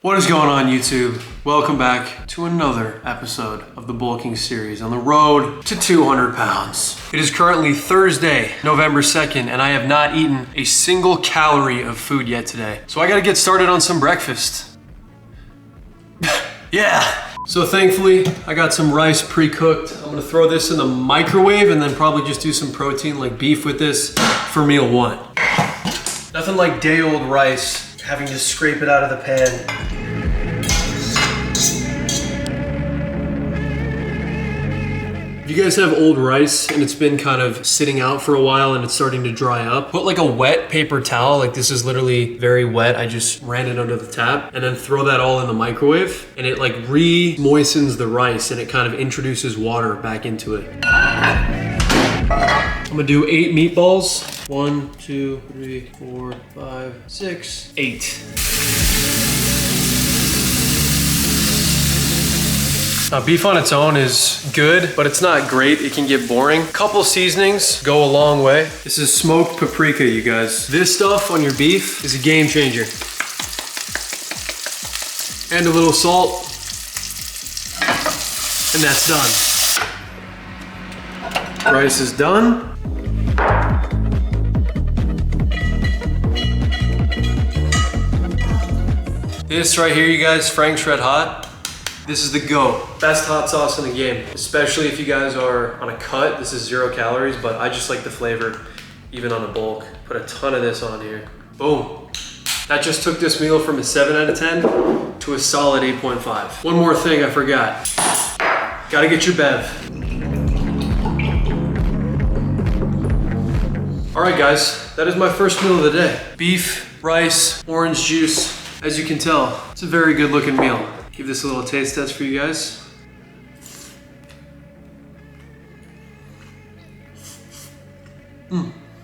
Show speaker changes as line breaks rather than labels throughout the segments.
What is going on, YouTube? Welcome back to another episode of the bulking series on the road to 200 pounds. It is currently Thursday, November 2nd, and I have not eaten a single calorie of food yet today. So I gotta get started on some breakfast. Yeah. So thankfully, I got some rice pre-cooked. I'm gonna throw this in the microwave and then probably just do some protein like beef with this for meal one. Nothing like day-old rice, having to scrape it out of the pan. If you guys have old rice and it's been kind of sitting out for a while and it's starting to dry up, put like a wet paper towel, like this is literally very wet. I just ran it under the tap and then throw that all in the microwave and it like re-moistens the rice and it kind of introduces water back into it. I'm gonna do 8 meatballs. 1, 2, 3, 4, 5, 6, 8. Now, beef on its own is good, but it's not great. It can get boring. Couple seasonings go a long way. This is smoked paprika, you guys. This stuff on your beef is a game changer. And a little salt. And that's done. Rice is done. This right here, you guys, Frank's Red Hot. This is the GOAT. Best hot sauce in the game, especially if you guys are on a cut. This is 0 calories, but I just like the flavor, even on a bulk. Put a ton of this on here. Boom. That just took this meal from a 7 out of 10 to a solid 8.5. One more thing I forgot. Gotta get your bev. All right, guys, that is my first meal of the day. Beef, rice, orange juice. As you can tell, it's a very good looking meal. Give this a little taste test for you guys.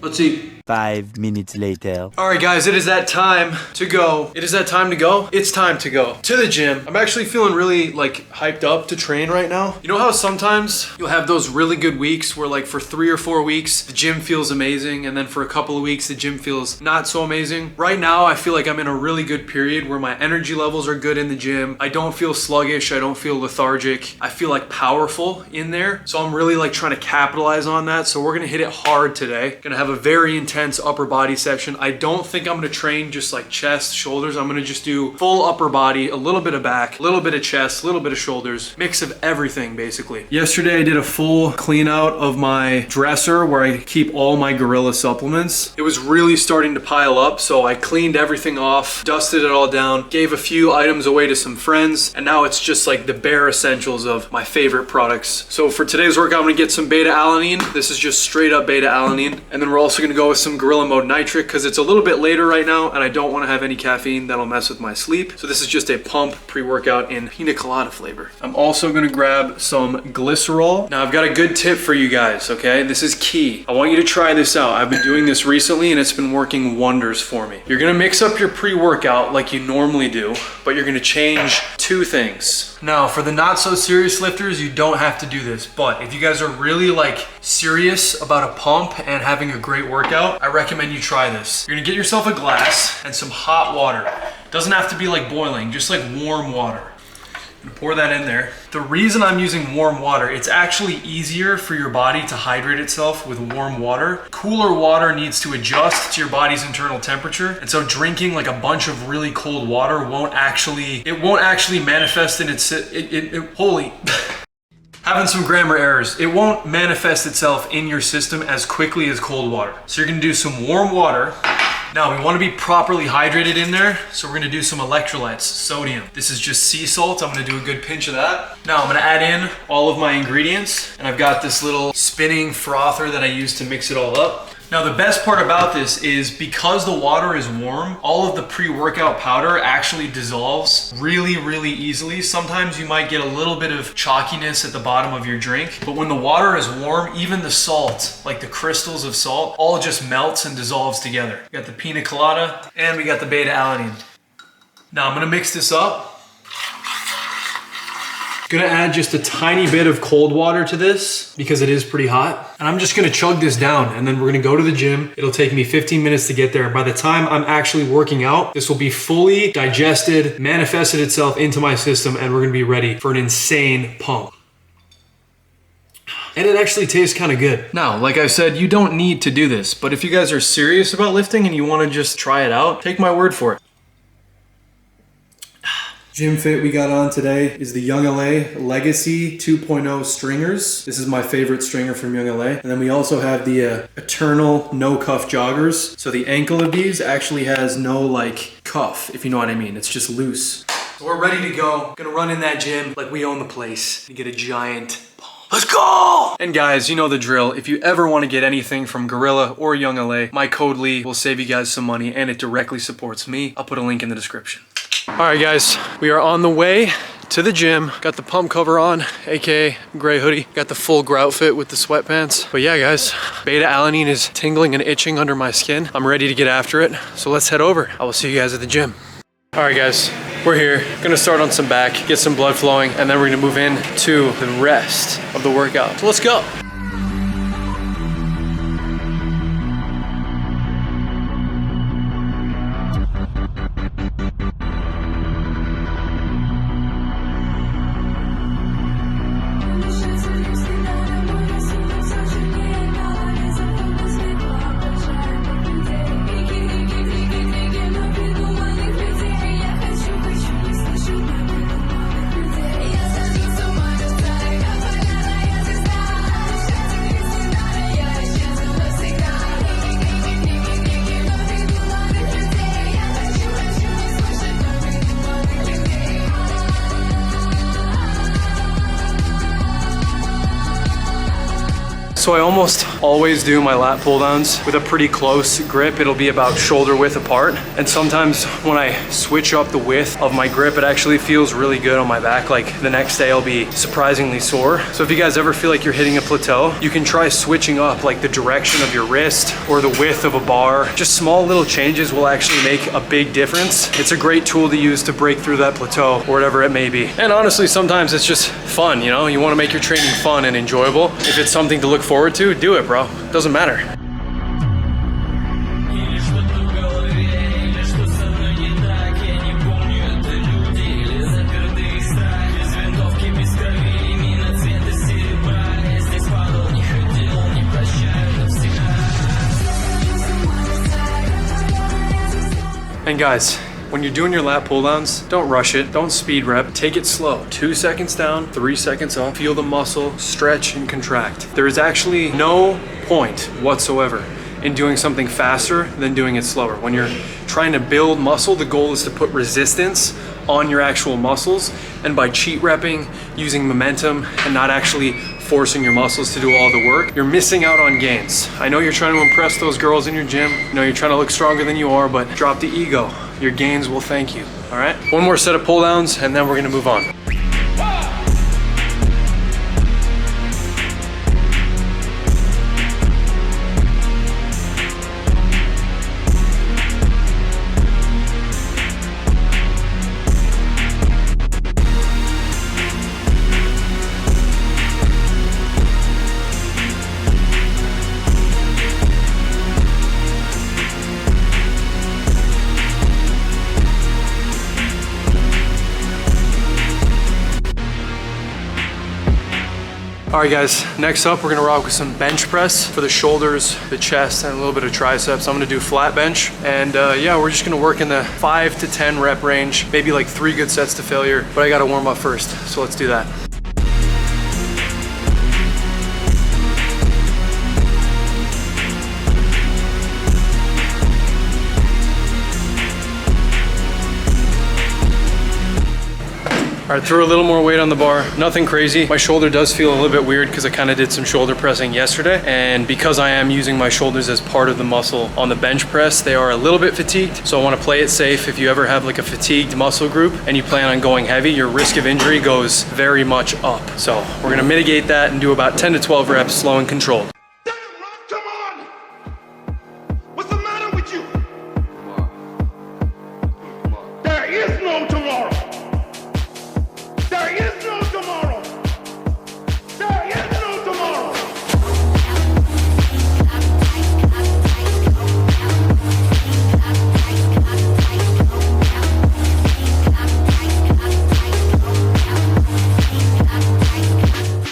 Let's eat.
5 minutes later.
All right, guys, it is that time to go. It is that time to go. It's time to go to the gym. I'm actually feeling really like hyped up to train right now. You know how sometimes you'll have those really good weeks where like for 3 or 4 weeks, the gym feels amazing. And then for a couple of weeks, the gym feels not so amazing. Right now, I feel like I'm in a really good period where my energy levels are good in the gym. I don't feel sluggish. I don't feel lethargic. I feel like powerful in there. So I'm really like trying to capitalize on that. So we're gonna hit it hard today. Gonna have a very intense upper body session. I don't think I'm gonna train just like chest, shoulders. I'm gonna just do full upper body, a little bit of back, a little bit of chest, a little bit of shoulders, mix of everything basically. Yesterday I did a full clean out of my dresser where I keep all my gorilla supplements. It was really starting to pile up, so I cleaned everything off, dusted it all down, gave a few items away to some friends, and now it's just like the bare essentials of my favorite products. So for today's workout, I'm gonna get some beta alanine. This is just straight up beta alanine. And then we're also gonna go with some Gorilla Mode Nitric because it's a little bit later right now and I don't want to have any caffeine that'll mess with my sleep. So this is just a pump pre-workout in pina colada flavor. I'm also gonna grab some glycerol. Now I've got a good tip for you guys, okay? This is key. I want you to try this out. I've been doing this recently and it's been working wonders for me. You're gonna mix up your pre-workout like you normally do, but you're gonna change 2 things. Now for the not so serious lifters, you don't have to do this, but if you guys are really like serious about a pump and having a great workout, I recommend you try this. You're gonna get yourself a glass and some hot water. Doesn't have to be like boiling, just like warm water. I'm gonna pour that in there. The reason I'm using warm water, it's actually easier for your body to hydrate itself with warm water. Cooler water needs to adjust to your body's internal temperature. And so drinking like a bunch of really cold water won't actually manifest in holy. Having some grammar errors. It won't manifest itself in your system as quickly as cold water. So you're gonna do some warm water. Now we wanna be properly hydrated in there, so we're gonna do some electrolytes, sodium. This is just sea salt. I'm gonna do a good pinch of that. Now I'm gonna add in all of my ingredients, and I've got this little spinning frother that I use to mix it all up. Now the best part about this is because the water is warm, all of the pre-workout powder actually dissolves really, really easily. Sometimes you might get a little bit of chalkiness at the bottom of your drink, but when the water is warm, even the salt, like the crystals of salt, all just melts and dissolves together. We got the pina colada and we got the beta alanine. Now I'm gonna mix this up. Gonna add just a tiny bit of cold water to this because it is pretty hot. And I'm just gonna chug this down and then we're gonna go to the gym. It'll take me 15 minutes to get there. By the time I'm actually working out, this will be fully digested, manifested itself into my system, and we're gonna be ready for an insane pump. And it actually tastes kind of good. Now, like I said, you don't need to do this, but if you guys are serious about lifting and you wanna just try it out, take my word for it. Gym fit we got on today is the Young LA Legacy 2.0 stringers. This is my favorite stringer from Young LA. And then we also have the Eternal no cuff joggers. So the ankle of these actually has no like cuff, if you know what I mean. It's just loose. So we're ready to go. Gonna run in that gym like we own the place and get a giant pump. Let's go! And guys, you know the drill. If you ever want to get anything from Gorilla or Young LA, my code Lee will save you guys some money and it directly supports me. I'll put a link in the description. All right, guys, we are on the way to the gym. Got the pump cover on, aka gray hoodie. Got the full grout fit with the sweatpants. But yeah, guys, beta alanine is tingling and itching under my skin. I'm ready to get after it, so let's head over. I will see you guys at the gym. All right, guys, we're here. Gonna start on some back, get some blood flowing, and then we're gonna move in to the rest of the workout. So let's go. So I almost always do my lat pull downs with a pretty close grip. It'll be about shoulder width apart. And sometimes when I switch up the width of my grip, it actually feels really good on my back. Like the next day I'll be surprisingly sore. So if you guys ever feel like you're hitting a plateau, you can try switching up like the direction of your wrist or the width of a bar. Just small little changes will actually make a big difference. It's a great tool to use to break through that plateau or whatever it may be. And honestly, sometimes it's just fun, you know? You wanna make your training fun and enjoyable. If it's something to look forward to, do it, bro. Doesn't matter. And guys, when you're doing your lat pull downs, don't rush it, don't speed rep, take it slow. 2 seconds down, 3 seconds up, feel the muscle stretch and contract. There is actually no point whatsoever in doing something faster than doing it slower. When you're trying to build muscle, the goal is to put resistance on your actual muscles, and by cheat repping, using momentum and not actually forcing your muscles to do all the work, you're missing out on gains. I know you're trying to impress those girls in your gym. I know you're trying to look stronger than you are, but drop the ego. Your gains will thank you, all right? One more set of pull downs and then we're gonna move on. All right, guys, next up, we're gonna rock with some bench press for the shoulders, the chest, and a little bit of triceps. I'm gonna do flat bench. And yeah, we're just gonna work in the 5 to 10 rep range, maybe like 3 good sets to failure, but I gotta warm up first, so let's do that. All right, threw a little more weight on the bar, nothing crazy. My shoulder does feel a little bit weird because I kind of did some shoulder pressing yesterday. And because I am using my shoulders as part of the muscle on the bench press, they are a little bit fatigued. So I want to play it safe. If you ever have like a fatigued muscle group and you plan on going heavy, your risk of injury goes very much up. So we're gonna mitigate that and do about 10 to 12 reps, slow and controlled.
Come on! What's the matter with you? There is no tomorrow. There is no tomorrow.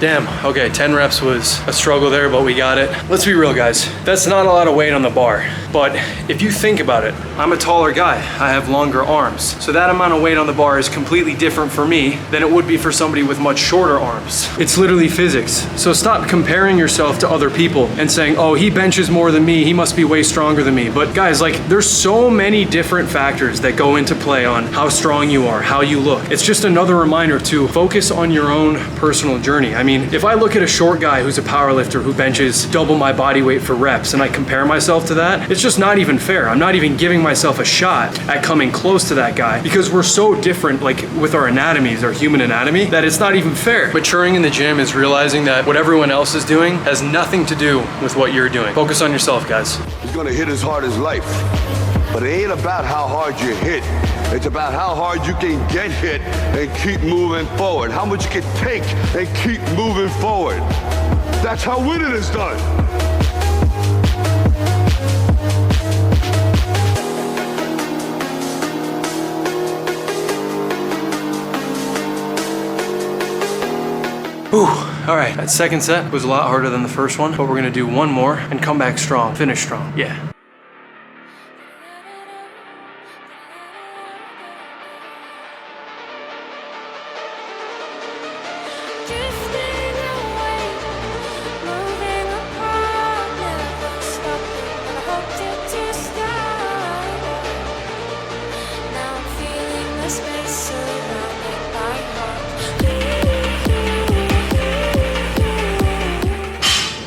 Damn, okay, 10 reps was a struggle there, but we got it. Let's be real, guys. That's not a lot of weight on the bar, but if you think about it, I'm a taller guy. I have longer arms. So that amount of weight on the bar is completely different for me than it would be for somebody with much shorter arms. It's literally physics. So stop comparing yourself to other people and saying, oh, he benches more than me, he must be way stronger than me. But guys, like, there's so many different factors that go into play on how strong you are, how you look. It's just another reminder to focus on your own personal journey. I mean, if I look at a short guy who's a powerlifter who benches double my body weight for reps and I compare myself to that, it's just not even fair. I'm not even giving myself a shot at coming close to that guy because we're so different, like with our anatomies, our human anatomy, that it's not even fair. Maturing in the gym is realizing that what everyone else is doing has nothing to do with what you're doing. Focus on yourself, guys.
He's gonna hit as hard as life. But it ain't about how hard you hit. It's about how hard you can get hit and keep moving forward. How much you can take and keep moving forward. That's how winning is done.
Whew. All right, that second set was a lot harder than the first one, but we're gonna do one more and come back strong, finish strong. Yeah.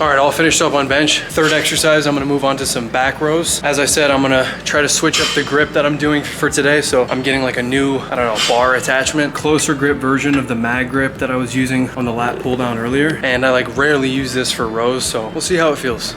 All right, all finished up on bench. Third exercise, I'm gonna move on to some back rows. As I said, I'm gonna try to switch up the grip that I'm doing for today. So I'm getting like a new, I don't know, bar attachment, closer grip version of the mag grip that I was using on the lat pull down earlier. And I like rarely use this for rows, so we'll see how it feels.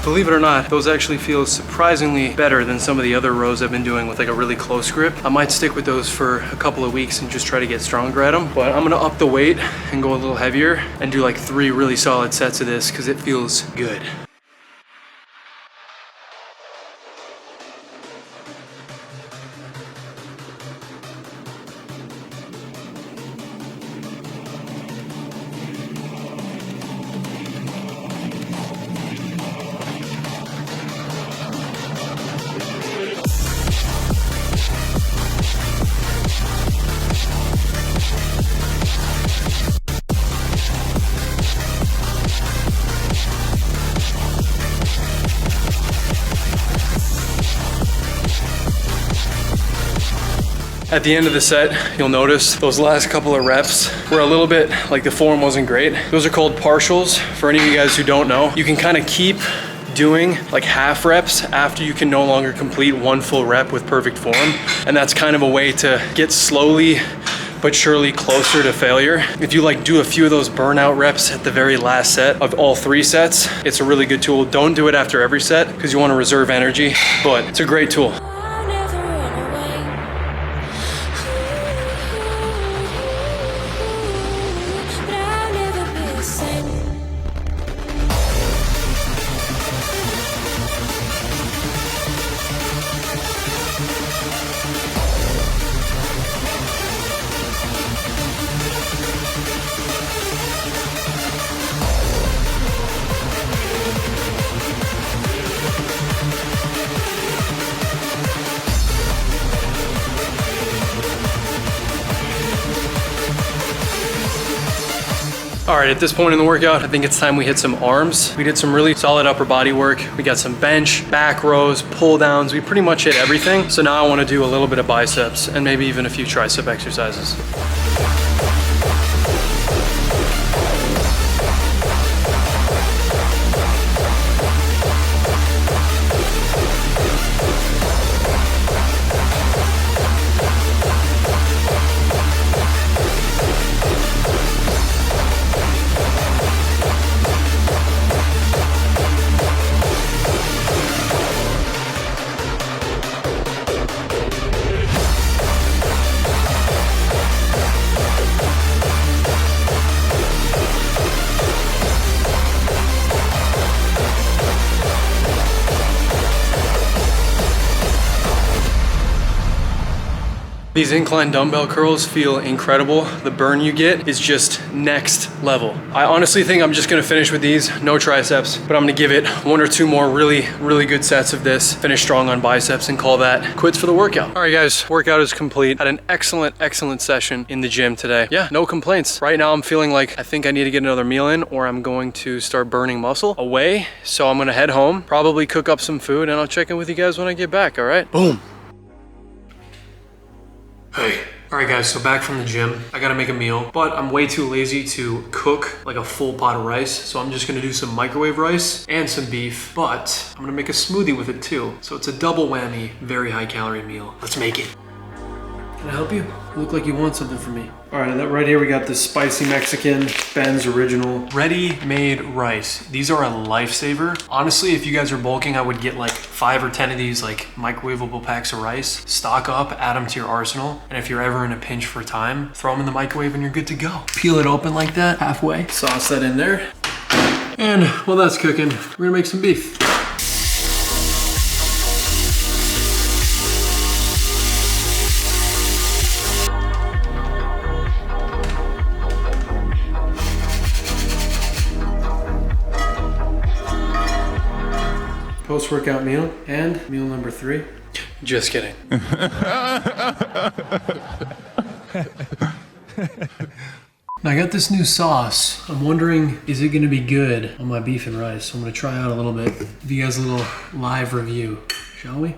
Believe it or not, those actually feel surprisingly better than some of the other rows I've been doing with like a really close grip. I might stick with those for a couple of weeks and just try to get stronger at them, but I'm gonna up the weight and go a little heavier and do like 3 really solid sets of this because it feels good. At the end of the set, you'll notice those last couple of reps were a little bit, like the form wasn't great. Those are called partials. For any of you guys who don't know, you can kind of keep doing like half reps after you can no longer complete 1 full rep with perfect form. And that's kind of a way to get slowly but surely closer to failure. If you like do a few of those burnout reps at the very last set of all 3 sets, it's a really good tool. Don't do it after every set because you want to reserve energy, but it's a great tool. All right, at this point in the workout, I think it's time we hit some arms. We did some really solid upper body work. We got some bench, back rows, pull downs. We pretty much hit everything. So now I want to do a little bit of biceps and maybe even a few tricep exercises. These incline dumbbell curls feel incredible. The burn you get is just next level. I honestly think I'm just gonna finish with these, no triceps, but I'm gonna give it 1 or 2 more really good sets of this, finish strong on biceps, and call that quits for the workout. All right guys, workout is complete. Had an excellent session in the gym today. Yeah, no complaints. Right now I'm feeling like I think I need to get another meal in, or I'm going to start burning muscle away. So I'm gonna head home, probably cook up some food, and I'll check in with you guys when I get back, all right? Boom. Hey. All right guys, so back from the gym. I gotta make a meal, but I'm way too lazy to cook like a full pot of rice. So I'm just gonna do some microwave rice and some beef, but I'm gonna make a smoothie with it too. So it's a double whammy, very high calorie meal. Let's make it. Can I help you? You look like you want something from me. All right, that right here, we got this spicy Mexican, Ben's Original. Ready-made rice. These are a lifesaver. Honestly, if you guys are bulking, I would get like 5 or 10 of these like microwavable packs of rice. Stock up, add them to your arsenal. And if you're ever in a pinch for time, throw them in the microwave and you're good to go. Peel it open like that, halfway. Sauce that in there. And while that's cooking, we're gonna make some beef. Post-workout meal and meal number 3. Just kidding. Now I got this new sauce. I'm wondering, is it gonna be good on my beef and rice? So I'm gonna try out a little bit. Give you guys a little live review, shall we?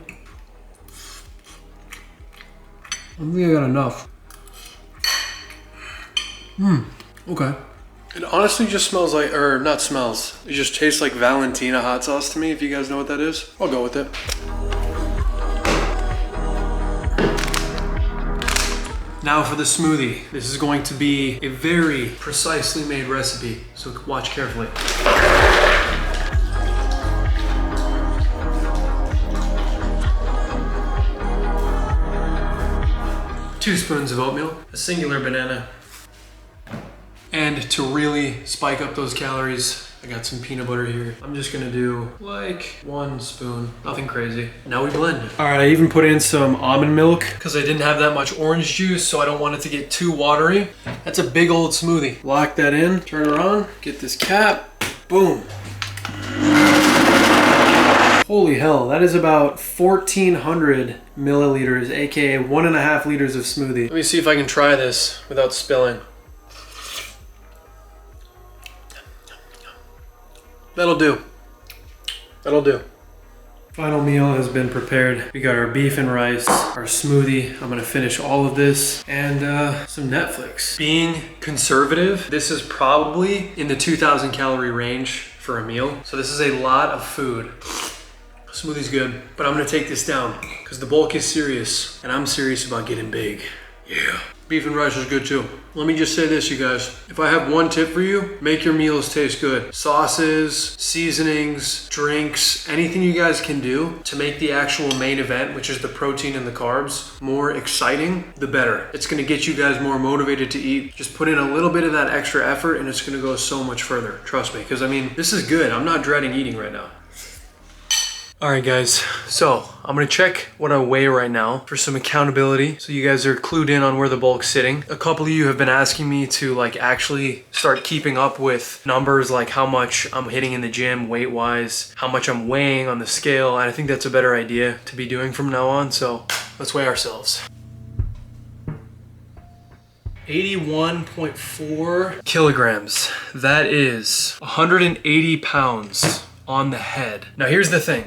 I think I got enough. Okay. It honestly just smells like, or not smells, it just tastes like Valentina hot sauce to me, if you guys know what that is. I'll go with it. Now for the smoothie. This is going to be a very precisely made recipe, so watch carefully. 2 spoons of oatmeal, a singular banana, and to really spike up those calories, I got some peanut butter here. I'm just gonna do like 1 spoon, nothing crazy. Now we blend. All right, I even put in some almond milk because I didn't have that much orange juice, so I don't want it to get too watery. That's a big old smoothie. Lock that in, turn it on, get this cap, boom. Holy hell, that is about 1,400 milliliters, AKA 1.5 liters of smoothie. Let me see if I can try this without spilling. That'll do. That'll do. Final meal has been prepared. We got our beef and rice, our smoothie. I'm gonna finish all of this, and some Netflix. Being conservative, this is probably in the 2,000 calorie range for a meal. So this is a lot of food. Smoothie's good, but I'm gonna take this down because the bulk is serious, and I'm serious about getting big. Yeah. Beef and rice is good too. Let me just say this, you guys. If I have one tip for you, make your meals taste good. Sauces, seasonings, drinks, anything you guys can do to make the actual main event, which is the protein and the carbs, more exciting, the better. It's gonna get you guys more motivated to eat. Just put in a little bit of that extra effort and it's gonna go so much further. Trust me, because I mean, this is good. I'm not dreading eating right now. All right guys, so I'm gonna check what I weigh right now for some accountability so you guys are clued in on where the bulk's sitting. A couple of you have been asking me to like actually start keeping up with numbers, like how much I'm hitting in the gym weight wise, how much I'm weighing on the scale, and I think that's a better idea to be doing from now on, so let's weigh ourselves. 81.4 kilograms. That is 180 pounds. On the head. Now here's the thing.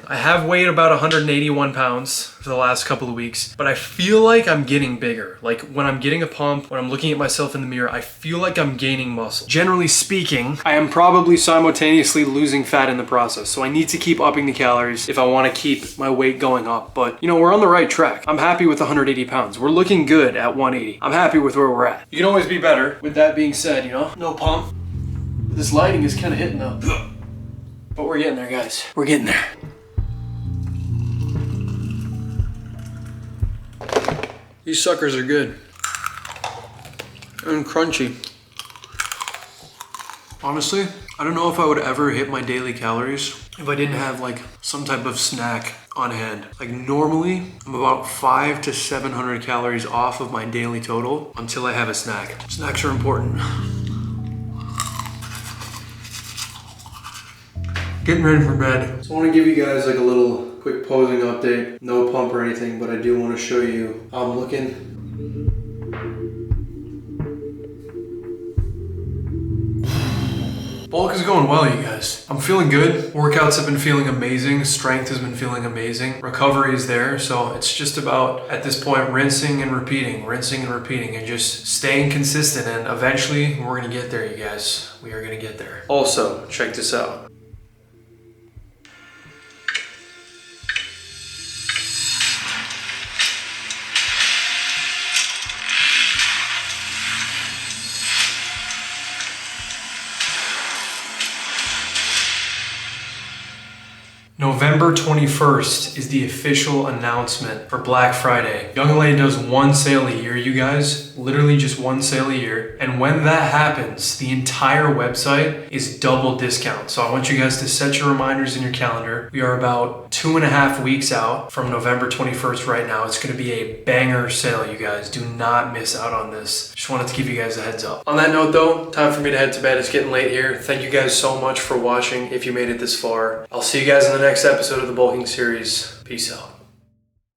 I have weighed about 181 pounds for the last couple of weeks, but I feel like I'm getting bigger. Like when I'm getting a pump, when I'm looking at myself in the mirror, I feel like I'm gaining muscle. Generally speaking, I am probably simultaneously losing fat in the process, so I need to keep upping the calories if I want to keep my weight going up. But you know, we're on the right track. I'm happy with 180 pounds. We're looking good at 180. I'm happy with where we're at. You can always be better. With that being said, you know, no pump. This lighting is kind of hitting though. But we're getting there, guys. We're getting there. These suckers are good. And crunchy. Honestly, I don't know if I would ever hit my daily calories if I didn't have like some type of snack on hand. Like normally, I'm about 500 to 700 calories off of my daily total until I have a snack. Snacks are important. Getting ready for bed. So I want to give you guys like a little quick posing update. No pump or anything, but I do want to show you how I'm looking. Bulk is going well, you guys. I'm feeling good. Workouts have been feeling amazing. Strength has been feeling amazing. Recovery is there. So it's just about, at this point, rinsing and repeating, and just staying consistent. And eventually, we're going to get there, you guys. We are going to get there. Also, check this out. November 21st is the official announcement for Black Friday. Young LA does one sale a year, you guys. Literally just one sale a year. And when that happens, the entire website is double discount. So I want you guys to set your reminders in your calendar. We are about 2.5 weeks out from November 21st right now. It's gonna be a banger sale, you guys. Do not miss out on this. Just wanted to give you guys a heads up. On that note though, time for me to head to bed. It's getting late here. Thank you guys so much for watching if you made it this far. I'll see you guys in the next episode of the bulking series. Peace out.